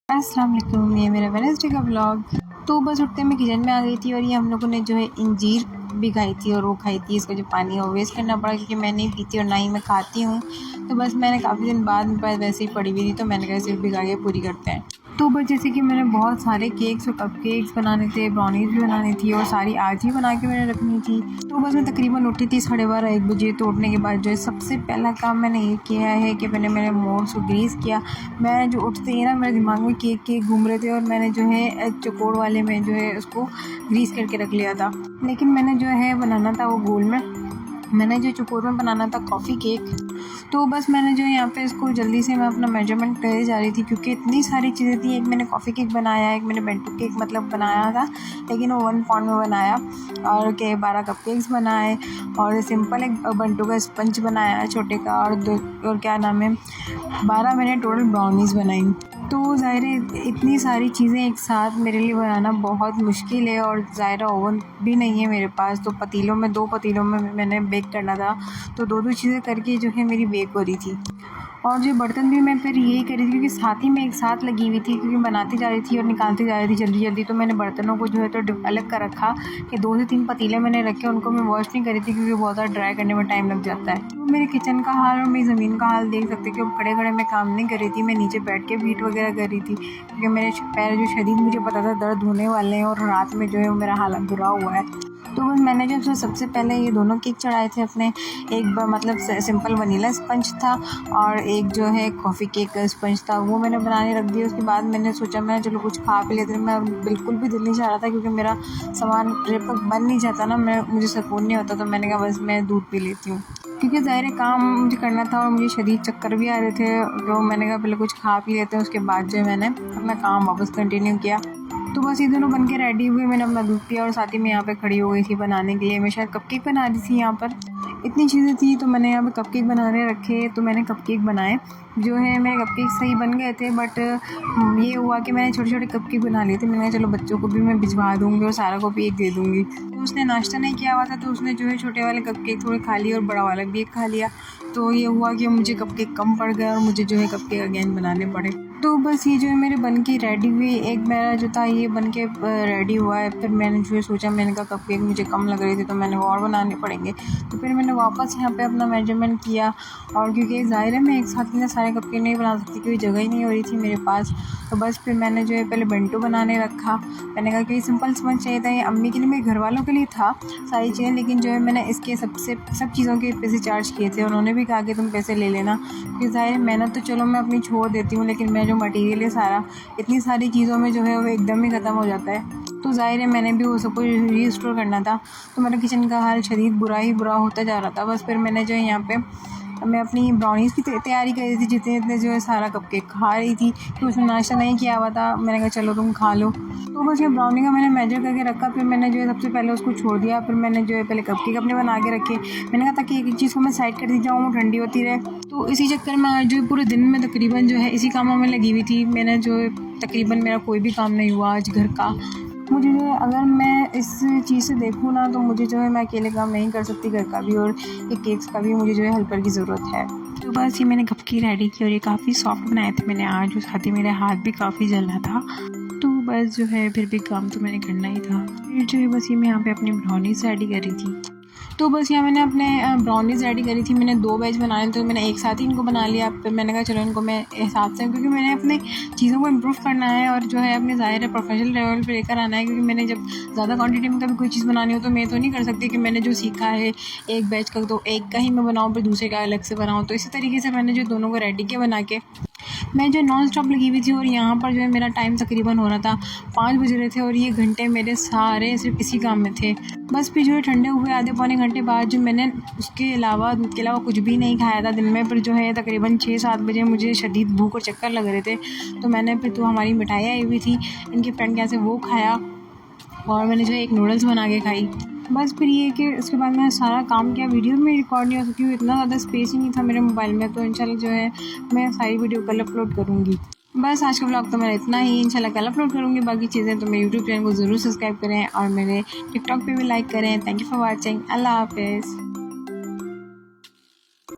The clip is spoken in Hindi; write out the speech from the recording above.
अस्सलाम वालेकुम, ये मेरा वेडनेसडे का व्लॉग। तो बस उठते मैं किचन में आ गई थी और ये हम लोगों ने जो है इंजीर भिगाई थी और वो खाई थी। इसका जो पानी है वो वेस्ट करना पड़ा क्योंकि मैं नहीं पीती और ना ही मैं खाती हूँ। तो बस मैंने काफ़ी दिन बाद मेरे पास वैसे ही पड़ी हुई थी तो मैंने कहा सिर्फ भिगा के पूरी करते हैं। तो बस जैसे कि मैंने बहुत सारे केक्स और कपकेक्स बनाने थे, ब्राउनीज़ भी बनानी थी और सारी आज ही बना के मैंने रखनी थी। तो बस मैं तकरीबन उठी थी 12:30-1 बजे। तो उठने के बाद जो है सबसे पहला काम मैंने ये किया है कि मैंने मेरे मोल्ड्स को ग्रीस किया। मैं जो उठते ही ना मेरे दिमाग में केक घूम रहे थे और मैंने जो है चौकोर वाले में जो है उसको ग्रीस करके रख लिया था। लेकिन मैंने जो है बनाना था वो गोल में, मैंने जो चौकोर में बनाना था कॉफ़ी केक। तो बस मैंने जो यहाँ पे इसको जल्दी से मैं अपना मेजरमेंट करे जा रही थी क्योंकि इतनी सारी चीज़ें थी। एक मैंने कॉफ़ी केक बनाया, एक मैंने बेंटो केक मतलब बनाया था लेकिन वो 1 पाउंड में बनाया, और के 12 कपकेक्स बनाए और सिंपल एक बेंटो का स्पंज बनाया छोटे का, और क्या नाम है 12 मैंने टोटल ब्राउनीज़ बनाई। तो ज़ाहिर है इतनी सारी चीज़ें एक साथ मेरे लिए बनाना बहुत मुश्किल है और ज़ाहिर ओवन भी नहीं है मेरे पास। तो पतीलों में 2 पतीलों में मैंने बेक करना था, तो 2-2 चीज़ें करके जो है मेरी बेक हो रही थी। और जो बर्तन भी मैं फिर यही करी थी क्योंकि साथ ही में एक साथ लगी हुई थी क्योंकि बनाती जा रही थी और निकालती जा रही थी जल्दी जल्दी। तो मैंने बर्तनों को जो है तो अलग कर रखा कि 2 से 3 पतीले मैंने रखे, उनको मैं वॉश नहीं करी थी क्योंकि बहुत ज़्यादा ड्राई करने में टाइम लग जाता है। तो मेरे किचन का हाल और मेरी ज़मीन का हाल देख सकते कि अब खड़े खड़े मैं काम नहीं कर रही थी, मैं नीचे बैठ के बीट वगैरह कर रही थी क्योंकि मेरे पैर जो शदीद मुझे पता था दर्द होने वाले हैं और रात में जो है मेरा हालत बुरा हुआ है। तो बस मैंने जो सबसे पहले ये दोनों केक चढ़ाए थे अपने, एक मतलब सिंपल वनीला स्पंज था और एक जो है कॉफ़ी केक का स्पंज था, वो मैंने बनाने रख दिया। उसके बाद मैंने सोचा मैं चलो कुछ खा पी लेते। मैं बिल्कुल भी दिल नहीं चाह रहा था क्योंकि मेरा सामान जब तक बन नहीं जाता ना मुझे सुकून नहीं होता। तो मैंने कहा बस मैं दूध पी लेती हूँ क्योंकि ज़ाहिर काम मुझे करना था और मुझे शदीद चक्कर भी आ रहे थे। तो मैंने कहा पहले कुछ खा पी लेते हैं, उसके बाद जो है मैंने अपना काम वापस कंटिन्यू किया। तो बस ये दोनों बन के रेडी हुए, मैंने अपना दूध पिया और साथ ही मैं यहाँ पे खड़ी हो गई थी बनाने के लिए। मैं शायद कपकेक बना रही थी, यहाँ पर इतनी चीज़ें थी तो मैंने यहाँ पे कपकेक बनाने रखे। तो मैंने कपकेक बनाए, जो है मेरे कपकेक सही बन गए थे, बट ये हुआ कि मैंने छोटे छोटे कपकेक बना लिए थे। मैंने कहा चलो बच्चों को भी मैं भिजवा दूँगी और सारा को भी एक दे दूँगी। तो उसने नाश्ता नहीं किया हुआ था तो उसने जो है छोटे वाले कपकेक थोड़े खा लिए और बड़ा वाला भी एक खा लिया। तो ये हुआ कि मुझे कपकेक कम पड़ गए और मुझे जो है कपकेक अगेन बनाने पड़े। तो बस ये जो है मेरे बन के रेडी हुई, एक मेरा जो था ये बन के रेडी हुआ है। फिर मैंने जो है सोचा, मैंने कहा कपकेक मुझे कम लग रही थी तो मैंने और बनाने पड़ेंगे। तो फिर मैंने वापस यहाँ पे अपना मेजरमेंट किया और क्योंकि ज़ाहिर है मैं एक साथ इतने सारे कपकेक नहीं बना सकती क्योंकि जगह ही नहीं हो रही थी मेरे पास। तो बस फिर मैंने जो है पहले बेंटो बनाने रखा। मैंने कहा कि सिंपल स्पंज चाहिए था, ये अम्मी के लिए मेरे घर वालों के लिए था सारी चीज़ें, लेकिन जो है मैंने इसके सब चीज़ों के पैसे चार्ज किए थे। उन्होंने भी कहा कि तुम पैसे ले लेना क्योंकि ज़ाहिर मेहनत तो चलो मैं अपनी छोड़ देती हूँ, लेकिन मेरा जो मटीरियल है सारा इतनी सारी चीज़ों में जो है वो एकदम ही ख़त्म हो जाता है। तो ज़ाहिर है मैंने भी वो सब कुछ रीस्टोर करना था। तो मेरा किचन का हाल शदीद बुरा ही बुरा होता जा रहा था। बस फिर मैंने जो है यहाँ पे मैं अपनी ब्राउनीज़ की तैयारी कर रही थी, जितने जो है सारा कपकेक खा रही थी तो उसने नाश्ता नहीं किया हुआ था। मैंने कहा चलो तुम खा लो। तो बस ये ब्राउनी का मैंने मेजर करके रखा। फिर मैंने जो है सबसे पहले उसको छोड़ दिया। फिर मैंने जो है पहले कपकेक अपने बना के रखे। मैंने कहा ताकि एक चीज़ को मैं साइड कर दी जाऊँ, वो ठंडी होती रहे। तो इसी चक्कर में आज जो है पूरे दिन में तकरीबन जो है इसी कामों में लगी हुई थी। मैंने जो है तकरीबन मेरा कोई भी काम नहीं हुआ आज घर का। मुझे जो है अगर मैं इस चीज़ से देखूँ ना तो मुझे जो है मैं अकेले काम नहीं कर सकती घर का भी, और ये केक्स का भी मुझे जो है हेल्पर की ज़रूरत है। तो बस ये मैंने कपकेक रेडी की और ये काफ़ी सॉफ्ट बनाए थे मैंने आज, और साथ ही मेरे हाथ भी काफ़ी जल रहा था। तो बस जो है फिर भी काम तो मैंने करना ही था। फिर जो है बस ये मैं यहाँ पे अपनी ब्राउनीज़ रेडी कर रही थी। तो बस यहाँ मैंने अपने ब्राउनीज़ रेडी करी थी। मैंने 2 बैच बनाए तो मैंने एक साथ ही इनको बना लिया। फिर मैंने कहा चलो इनको मैं हिसाब से, क्योंकि मैंने अपने चीज़ों को इम्प्रूव करना है और जो है अपने ज़ाहिर है प्रोफेशनल लेवल पे लेकर आना है। क्योंकि मैंने जब ज़्यादा क्वांटिटी में कभी कोई चीज़ बनानी हो तो मैं तो नहीं कर सकती कि मैंने जो सीखा है एक बैच का तो एक का ही मैं बनाऊँ फिर दूसरे का अलग से बनाऊँ। तो इसी तरीके से मैंने जो दोनों को रेडी किया बना के, मैं जो नॉन स्टॉप लगी हुई थी और यहाँ पर जो है मेरा टाइम तकरीबन हो रहा था 5 बज रहे थे और ये घंटे मेरे सारे सिर्फ इसी काम में थे। बस फिर जो है ठंडे हुए आधे पौने घंटे बाद जो मैंने उसके अलावा दूध के अलावा कुछ भी नहीं खाया था दिन में। फिर जो है तकरीबन 6-7 बजे मुझे शदीद भूख और चक्कर लग रहे थे। तो मैंने फिर तो हमारी मिठाई आई हुई थी इनके फ्रेंड के यहाँ से, वो खाया और मैंने जो है एक नूडल्स बना के खाई। बस फिर ये कि उसके बाद मैंने सारा काम किया। वीडियो में रिकॉर्ड नहीं हो सकी, इतना ज़्यादा स्पेस ही नहीं था मेरे मोबाइल में। तो इंशाल्लाह जो है मैं सारी वीडियो कल अपलोड करूँगी। बस आज का व्लॉग तो मेरा इतना ही, इंशाल्लाह कल अपलोड करूँगी बाकी चीज़ें। तो मेरे यूट्यूब चैनल को ज़रूर सब्सक्राइब करें और मेरे टिकटॉक पे भी लाइक करें। Thank you for watching. अल्लाह हाफिज़।